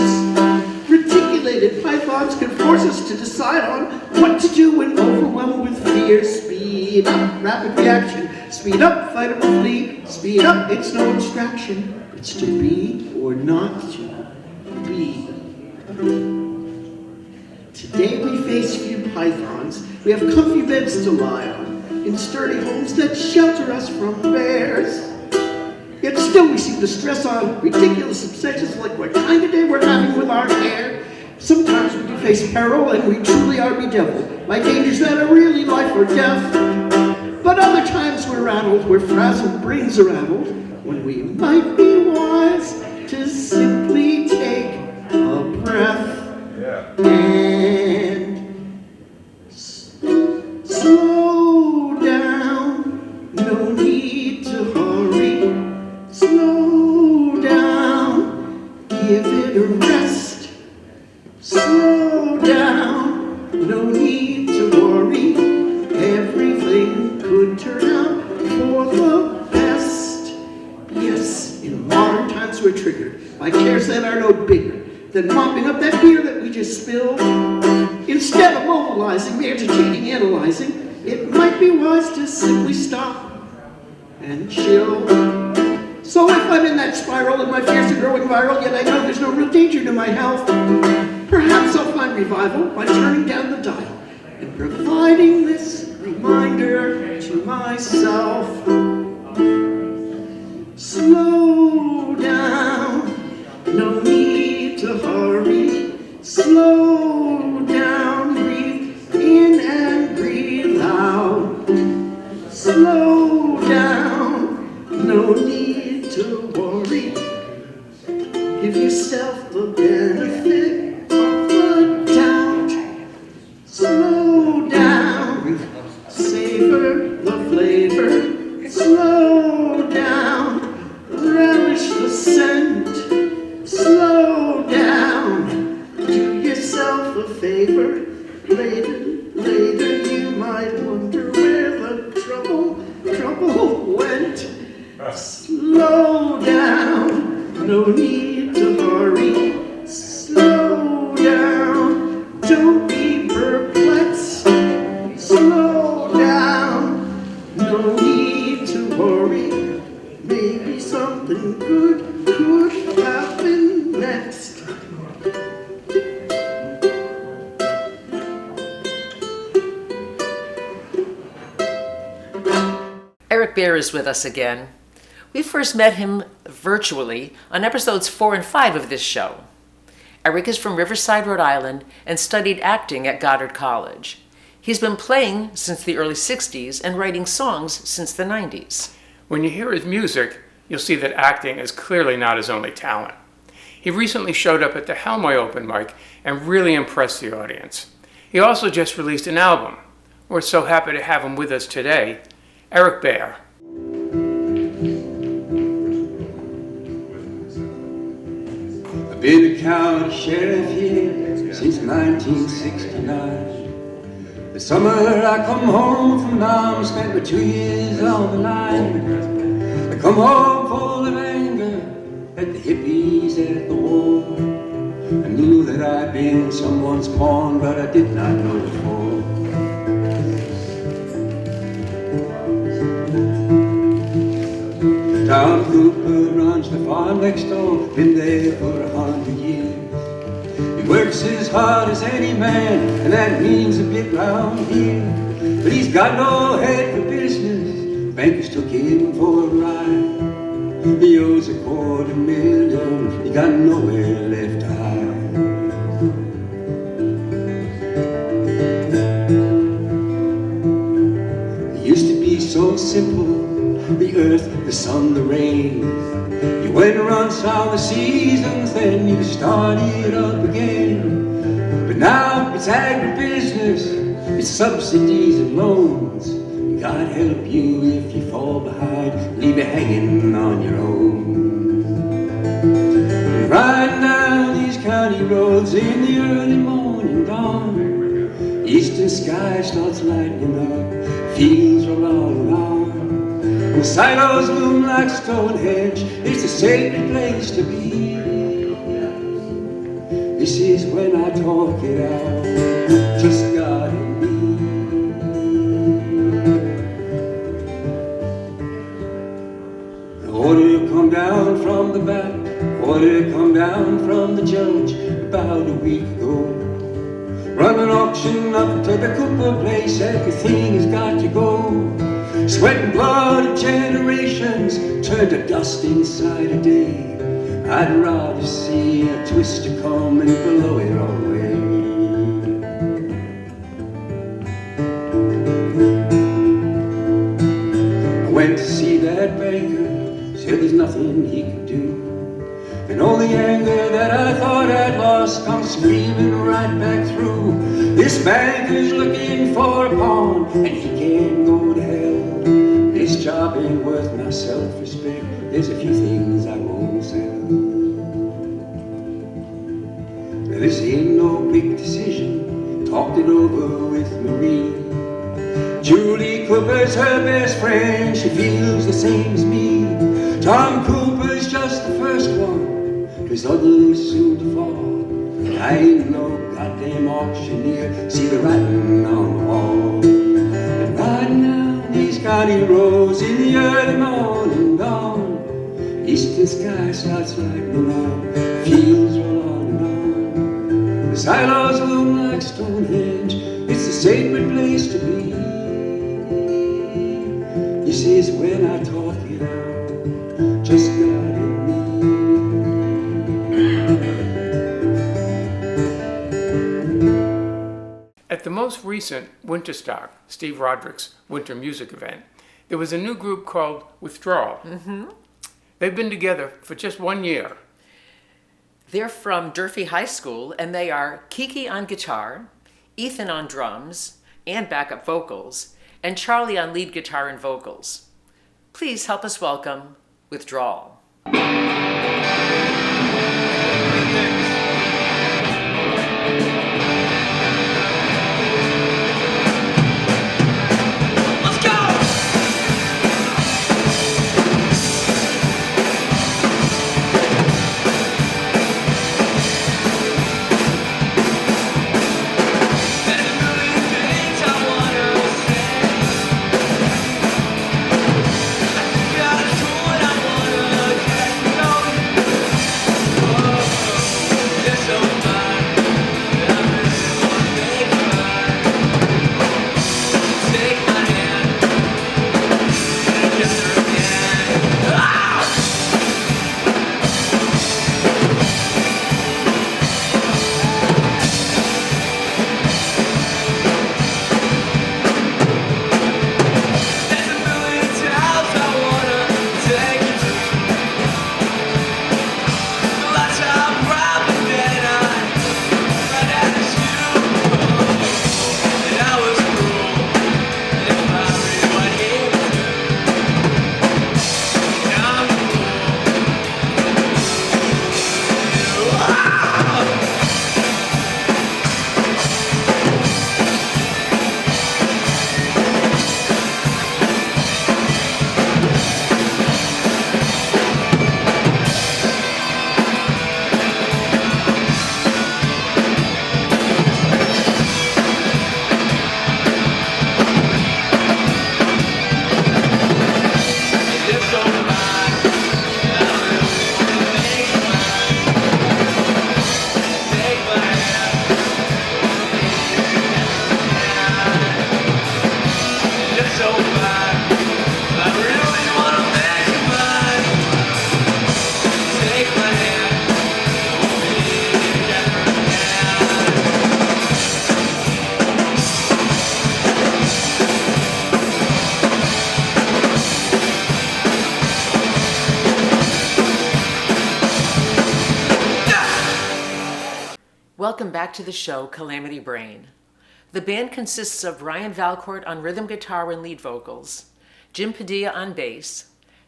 Reticulated pythons can force us to decide on what to do when overwhelmed with fear. Speed up, rapid reaction. Speed up, fight or flee. Speed up, it's no abstraction. It's to be or not to be. Today we face few pythons. We have comfy beds to lie on, in sturdy homes that shelter us from bears. Yet still we seem to stress on ridiculous obsessions like what kind of day we're having with our hair. Sometimes we do face peril and we truly are bedeviled by dangers that are really life or death. But other times we're rattled, we're frazzled, brains are addled, when we might be wise to simply take a breath. And slow down, no need to hurry. Slow down, give it a rest. Slow down, no need to worry. Everything could turn out for the we're triggered by cares that are no bigger than mopping up that beer that we just spilled. Instead of mobilizing, agitating, analyzing, it might be wise to simply stop and chill. So if I'm in that spiral and my fears are growing viral, yet I know there's no real danger to my health, perhaps I'll find revival by turning down the dial and providing this reminder to myself. Slow down, no need to hurry. Slow down, breathe in and breathe out. Slow down, no need to worry. Give yourself the benefit of the doubt. Slow down, savor the flavor. Slow down, relish the scent. Slow down, do yourself a favor. Later you might wonder where the trouble went. Slow down, no need to hurry. Slow down, don't be perplexed. Slow down, no need to worry. Maybe something good could happen next. Eric Bear is with us again. We first met him virtually on episodes 4 and 5 of this show. Eric is from Riverside, Rhode Island, and studied acting at Goddard College. He's been playing since the early 60s and writing songs since the 90s. When you hear his music, you'll see that acting is clearly not his only talent. He recently showed up at the Helmoy open mic and really impressed the audience. He also just released an album. We're so happy to have him with us today. Eric Bear. I've been a county sheriff here since 1969. The summer I come home from Nam, spent my 2 years on the line. I come home full of anger at the hippies at the war. I knew that I'd been someone's pawn, but I did not know before. Tom Cooper runs the farm next door, been there for 100 years. He works as hard as any man, and that means a bit round here. But he's got no head for business, bankers took him for a ride. He owes $250,000, he got nowhere left to hide. It used to be so simple, the earth, the sun, the rain. You went around, saw the seasons, then you started up again. But now it's agribusiness, it's subsidies and loans. God help you if you fall behind, leave you hanging on your own. Riding down these county roads in the early morning dawn, eastern sky starts lighting up, fields roll all along. The silos loom like Stonehenge, it's a sacred place to be. This is when I talk it out, just God and me. The order come down from the back, order come down from the judge about a week ago. Run an auction up to the Cooper place, everything has got to go. Sweat and blood of generations turned to dust inside a day. I'd rather see a twister come and blow it all away. I went to see that banker, said there's nothing he could do. And all the anger that I thought I'd lost comes screaming right back through. This banker's looking for a pawn, and he can't go to hell. This job ain't worth my self-respect. There's a few things I won't sell. Now this ain't no big decision. Talked it over with Marie. Julie Cooper's her best friend. She feels the same as me. Tom Cooper's just the first one. is ugly soon to fall. I ain't no goddamn auctioneer, see the writing on the wall. And riding down these county roads in the early morning dawn, eastern sky starts lightening up, fields roll on and on. The silos loom like Stonehenge, it's a sacred place to be. This is when I talk it out, just God and me. At the most recent Winterstock, Steve Roderick's winter music event, there was a new group called Withdrawal. They've been together for just 1 year. They're from Durfee High School, and they are Kiki on guitar, Ethan on drums and backup vocals, and Charlie on lead guitar and vocals. Please help us welcome Withdrawal. Welcome back to the show, Calamity Brain. The band consists of Ryan Valcourt on rhythm guitar and lead vocals, Jim Padilla on bass,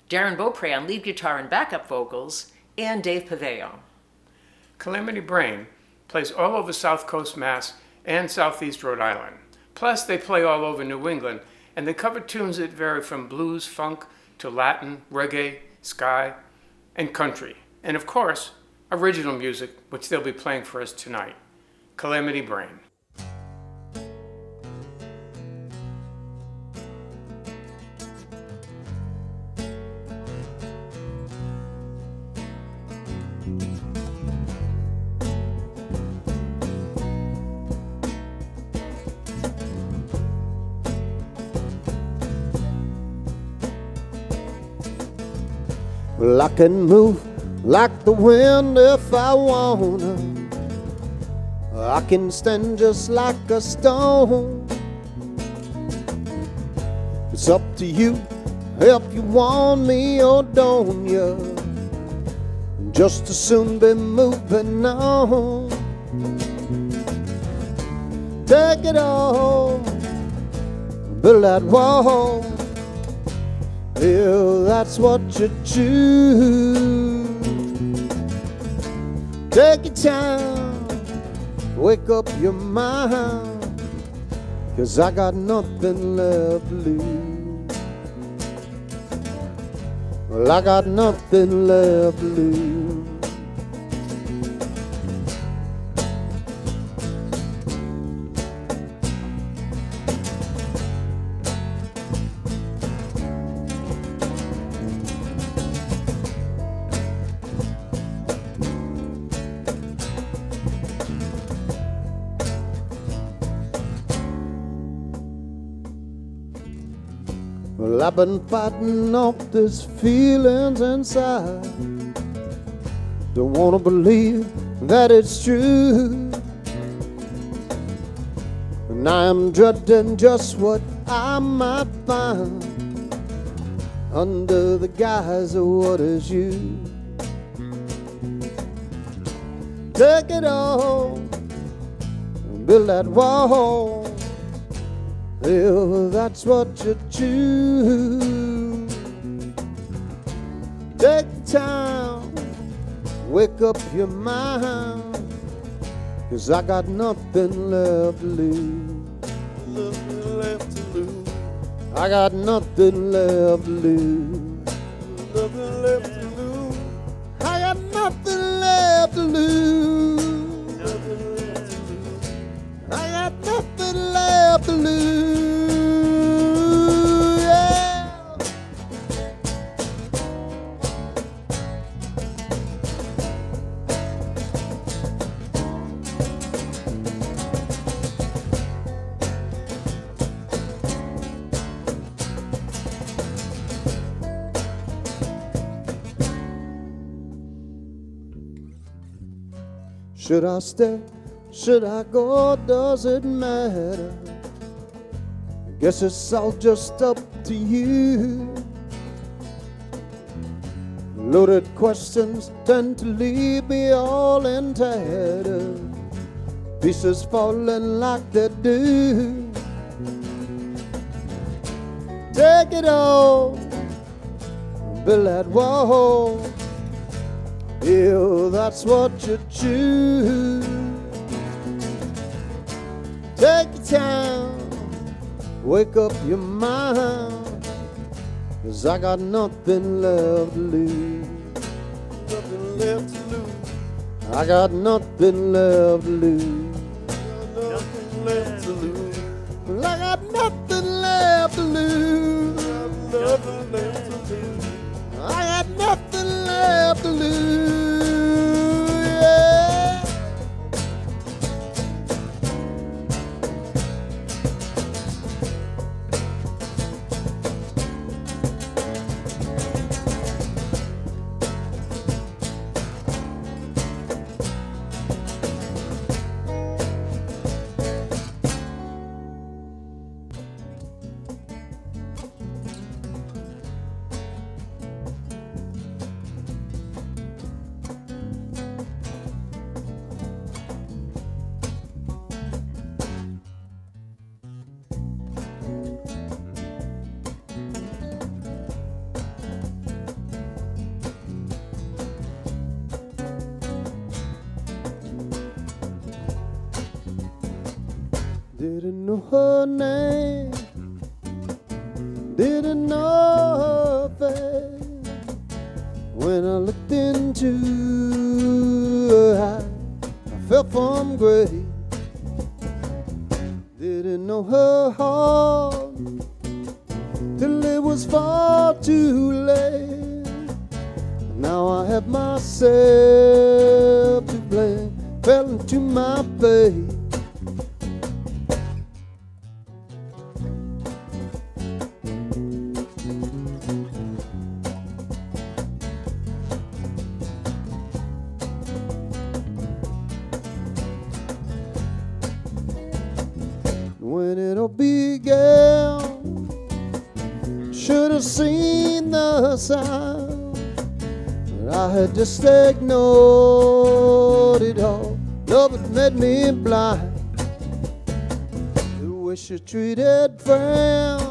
Darren Beaupre on lead guitar and backup vocals, and Dave Paveo. Calamity Brain plays all over South Coast Mass and Southeast Rhode Island. Plus, they play all over New England, and they cover tunes that vary from blues, funk, to Latin, reggae, ska, and country. And of course, original music, which they'll be playing for us tonight. Calamity Brain. Well, I can move like the wind if I wanna. I can stand just like a stone. It's up to you if you want me or don't you. Just as soon be moving on. Take it all, build that wall. If that's what you choose, take your time, wake up your mind, 'cause I got nothing left to lose. Well, I got nothing left to lose. Well, I've been fighting off these feelings inside. Don't wanna believe that it's true. And I am dreading just what I might find under the guise of what is you. Take it all, build that wall, if that's what you choose. Take the time, wake up your mind, 'cause I got nothing left to lose. Nothing left to lose. I got nothing left to lose. Nothing left to lose. I got nothing left to lose. Nothing left to lose. I got nothing left to lose. Yeah. Should I stay? Should I go? Does it matter? I guess it's all just up to you. Loaded questions tend to leave me all in tatters, pieces falling like they do. Take it all, build that wall, if that's what you choose. Take your time, wake up your mind, 'cause I got nothing left to lose. Nothing left to lose. I got nothing left to lose. Nothing left to lose. Well, I got nothing left to lose. Nothing left to lose. I got nothing left to lose. Yeah. Didn't know her name, didn't know her face. When I looked into her eyes, I fell from grace. Didn't know her heart till it was far too late. Now I have myself to blame, fell into my fate. When it all began, should have seen the sign, but I had just ignored it all. Love had made me blind. The way she treated friends,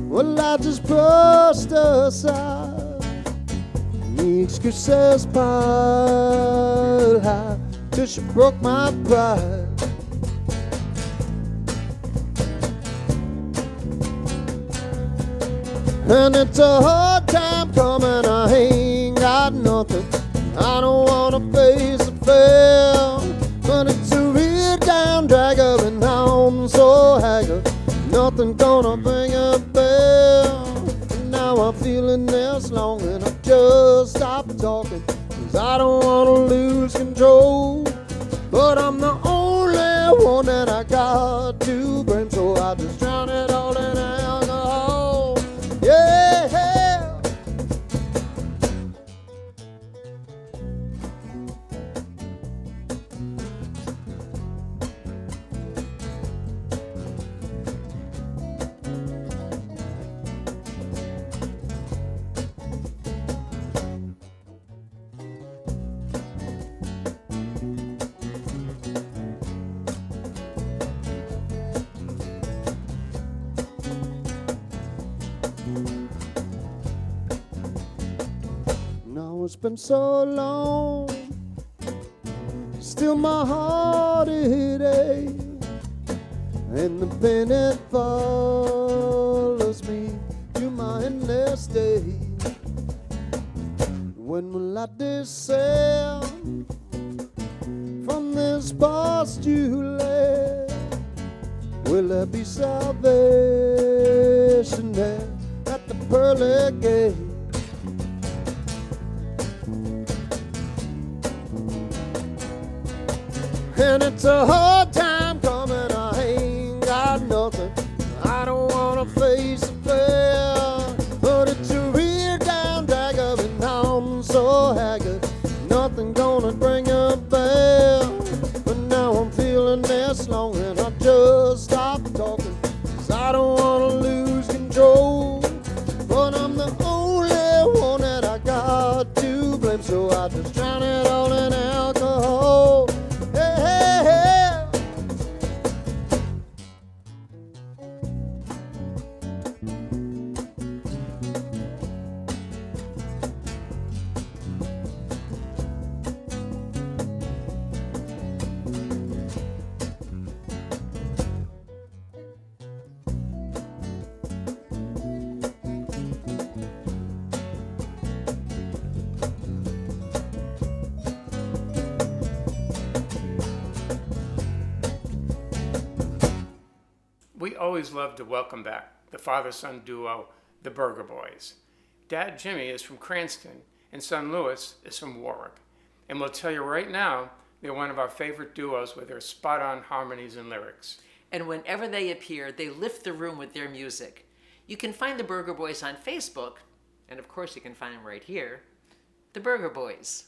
well, I just brushed aside. The excuses piled high till she broke my pride. And it's a hard time coming, I ain't got nothing. I don't wanna face the fail, but it's a real down dragger, and I'm so haggard. Nothing gonna bring a bell. And now I'm feeling this long, and I just stopped talking, 'cause I don't wanna lose control. But I'm the only one that I got to blame, so I just drown it all in alcohol. Now it's been so long, still my heart it aches, and the pain it follows me to my endless days. When will I descend from this postulate? Will there be salvation there at the pearly gate? And it's a hard time coming, I ain't got nothing, I don't wanna face the fair, but it's a real down dagger and I'm so haggard, nothing gonna bring her back. But now I'm feeling this long and I just stopped talking, 'cause I don't wanna lose control, but I'm the only one that I got to blame, so I just drown it all in alcohol. We always love to welcome back the father-son duo, the Burger Boys. Dad Jimmy is from Cranston, and son Louis is from Warwick. And we'll tell you right now, they're one of our favorite duos with their spot-on harmonies and lyrics. And whenever they appear, they lift the room with their music. You can find the Burger Boys on Facebook, and of course you can find them right here, the Burger Boys.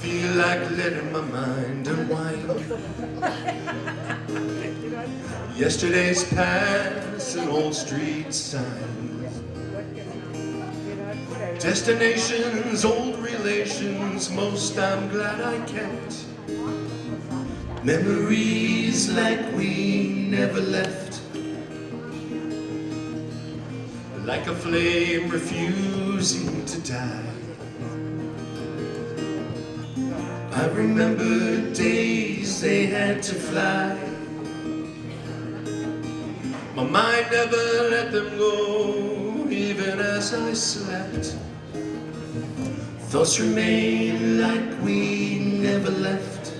Feel like letting my mind unwind. Yesterday's past and old street signs. Destinations, old relations, most I'm glad I kept. Memories like we never left. Like a flame refusing to die. I remember days they had to fly. My mind never let them go, even as I slept. Thoughts remain like we never left.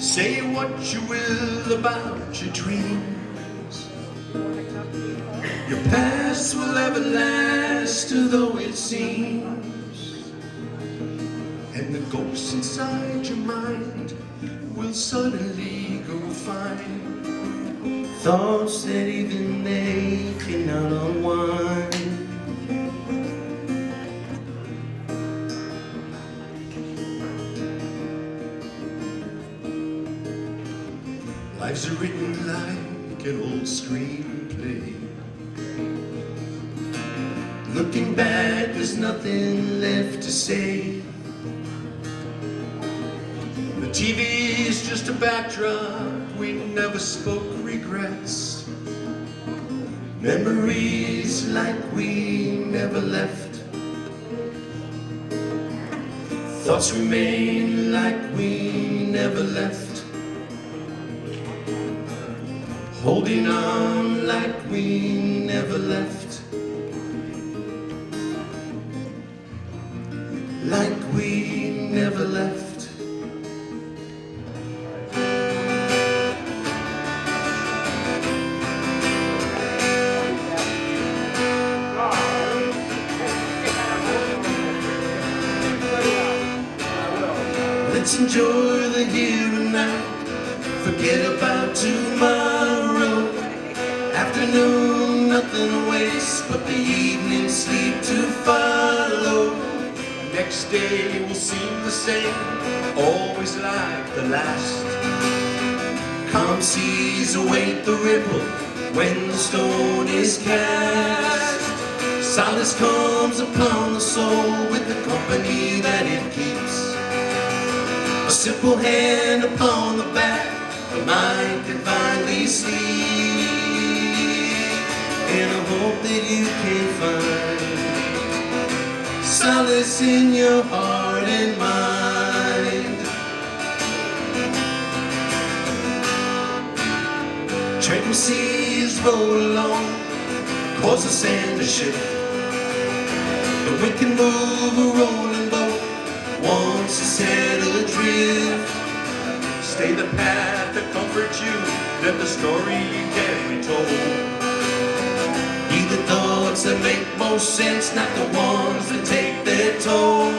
Say what you will about your dreams. Your past will ever last, though it seems. And the ghosts inside your mind will suddenly go find thoughts that even they cannot unwind. Lives are written like an old screenplay. Looking back, there's nothing left to say. The TV is just a backdrop, we never spoke regrets. Memories like we never left. Thoughts remain like we never left. Holding on like we never left. Like we never left. Let's enjoy the here and now. Forget about tomorrow. Afternoon, nothing to waste but the evening sleep to follow. Next day will seem the same, always like the last. Calm seas await the ripple when the stone is cast. Solace comes upon the soul with the company that it keeps. A simple hand upon the back, the mind can finally sleep. And I hope that you can find solace in your heart and mind. Tranquil seas roll along, cause the sand to shift. The wind can move a rolling boat once it's set adrift. Stay the path that comforts you, let the story can be told. Be the thoughts that make most sense, not the ones that take their toll.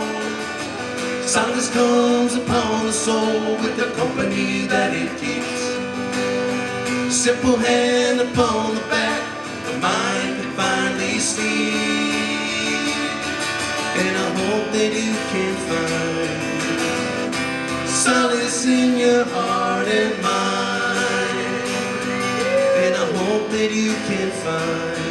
Silence comes upon the soul with the company that it keeps. Simple hand upon the back, the mind can finally sleep. And I hope that you can find solace in your heart and mind. And I hope that you can find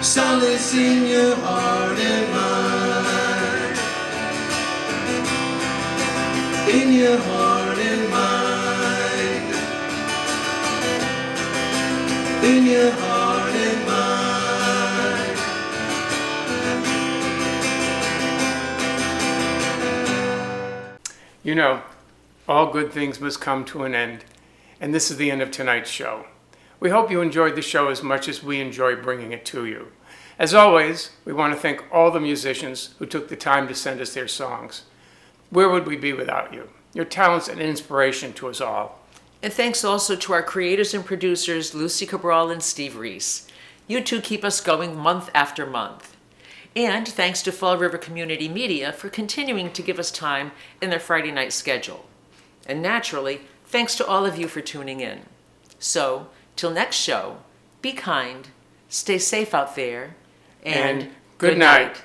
solace in your heart and mind. In your heart and mind. In your heart and mind. You know, all good things must come to an end, and this is the end of tonight's show. We hope you enjoyed the show as much as we enjoy bringing it to you. As always, we want to thank all the musicians who took the time to send us their songs. Where would we be without you? Your talent's an inspiration to us all. And thanks also to our creators and producers, Lucy Cabral and Steve Reese. You two keep us going month after month. And thanks to Fall River Community Media for continuing to give us time in their Friday night schedule. And naturally, thanks to all of you for tuning in. So, till next show, be kind, stay safe out there, and good night.